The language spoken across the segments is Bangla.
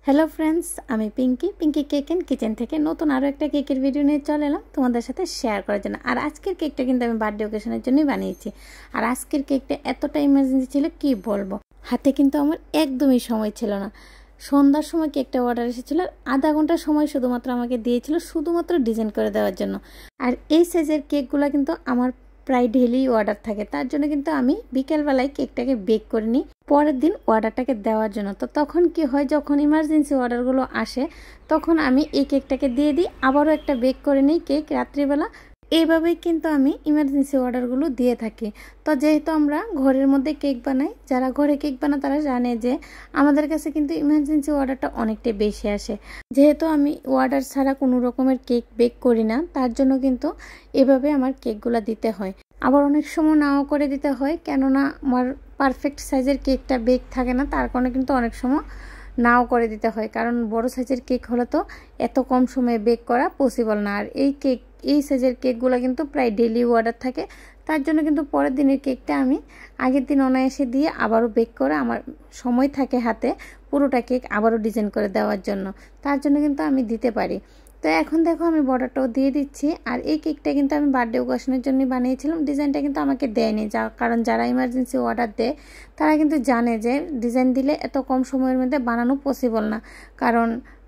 হ্যালো ফ্রেন্ডস, আমি পিঙ্কি কেক এন্ড কিচেন থেকে নতুন আরও একটা কেকের ভিডিও নিয়ে চলে এলাম তোমাদের সাথে শেয়ার করার জন্য। আর আজকের কেকটা কিন্তু আমি বার্থডে ওকেশনের জন্যই বানিয়েছি। আর আজকের কেকটা এতটা ইমার্জেন্সি ছিল কি বলবো, হাতে কিন্তু আমার একদমই সময় ছিল না। সন্ধ্যার সময় কেকটা অর্ডার এসেছিলো, আর আধা ঘন্টা সময় শুধুমাত্র আমাকে দিয়েছিল শুধুমাত্র ডিজাইন করে দেওয়ার জন্য। আর এই সাইজের কেকগুলো কিন্তু আমার প্রায় ডেইলি অর্ডার থাকে, তার জন্য কিন্তু আমি বিকেলবেলায় কেকটাকে বেক করে নিই পরের দিন অর্ডারটাকে দেওয়ার জন্য। তো তখন কি হয়, যখন ইমার্জেন্সি অর্ডারগুলো আসে তখন আমি এই কেকটাকে দিয়ে দিই, আবারও একটা বেক করে নিই কেক রাত্রিবেলা। এইভাবেই কিন্তু আমি ইমার্জেন্সি অর্ডারগুলো দিয়ে থাকি। তো যেহেতু আমরা ঘরের মধ্যে কেক বানাই, যারা ঘরে কেক বানায় তারা জানে যে আমাদের কাছে কিন্তু ইমার্জেন্সি অর্ডারটা অনেকটাই বেশি আসে। যেহেতু আমি অর্ডার ছাড়া কোনো রকমের কেক বেক করি না, তার জন্য কিন্তু এভাবে আমার কেকগুলো দিতে হয়। আবার অনেক সময় নাও করে দিতে হয়, কেননা আমার পারফেক্ট সাইজের কেকটা বেক থাকে না, তার কারণে কিন্তু অনেক সময় নাও করে দিতে হয়, কারণ বড় সাইজের কেক হলে তো এত কম সময়ে বেক করা পসিবল না। আর এই সাইজের কেকগুলো কিন্তু প্রায় ডেইলি অর্ডার থাকে, তার জন্য কিন্তু পরের দিনের কেকটা আমি আগের দিন অনায়াসে দিয়ে আবারও বেক করে আমার সময় থাকে হাতে পুরোটা কেক আবারও ডিজাইন করে দেওয়ার জন্য, তার জন্য কিন্তু আমি দিতে পারি। তো এখন দেখো আমি বর্ডারটাও দিয়ে দিচ্ছি। আর এই কেকটা কিন্তু আমি বার্থডে ওকেশনের জন্য বানিয়েছিলাম, ডিজাইনটা কিন্তু আমাকে দেয়নি, কারণ যারা ইমার্জেন্সি অর্ডার দেয় তারা কিন্তু জানে যে ডিজাইন দিলে এত কম সময়ের মধ্যে বানানো পসিবল না, কারণ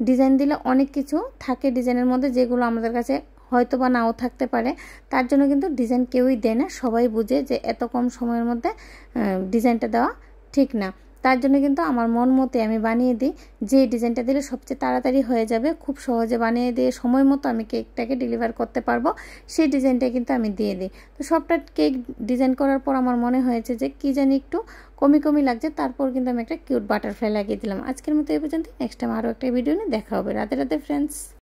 ডিজাইন দিলে অনেক কিছু থাকে ডিজাইনের মধ্যে যেগুলো আমাদের কাছে হয়তো বা নাও থাকতে পারে, তার জন্য কিন্তু ডিজাইন কেউই দেয় না। সবাই বুঝে যে এত কম সময়ের মধ্যে ডিজাইনটা দেওয়া ঠিক না, তার জন্য কিন্তু আমার মন মতে আমি বানিয়ে দিই, যে ডিজাইনটা দিলে সবচেয়ে তাড়াতাড়ি হয়ে যাবে, খুব সহজে বানিয়ে দিয়ে সময় মতো আমি কেকটাকে ডেলিভার করতে পারবো, সেই ডিজাইনটা কিন্তু আমি দিয়ে দিই। তো সবটা কেক ডিজাইন করার পর আমার মনে হয়েছে যে কি জানি একটু কমি লাগছে, তারপর কিন্তু আমি একটা কিউট বাটারফ্লাই লাগিয়ে দিলাম। আজকের মতো এই পর্যন্ত, নেক্সট টাইম আরও একটা ভিডিও নিয়ে দেখা হবে। রাধে রাধে ফ্রেন্ডস।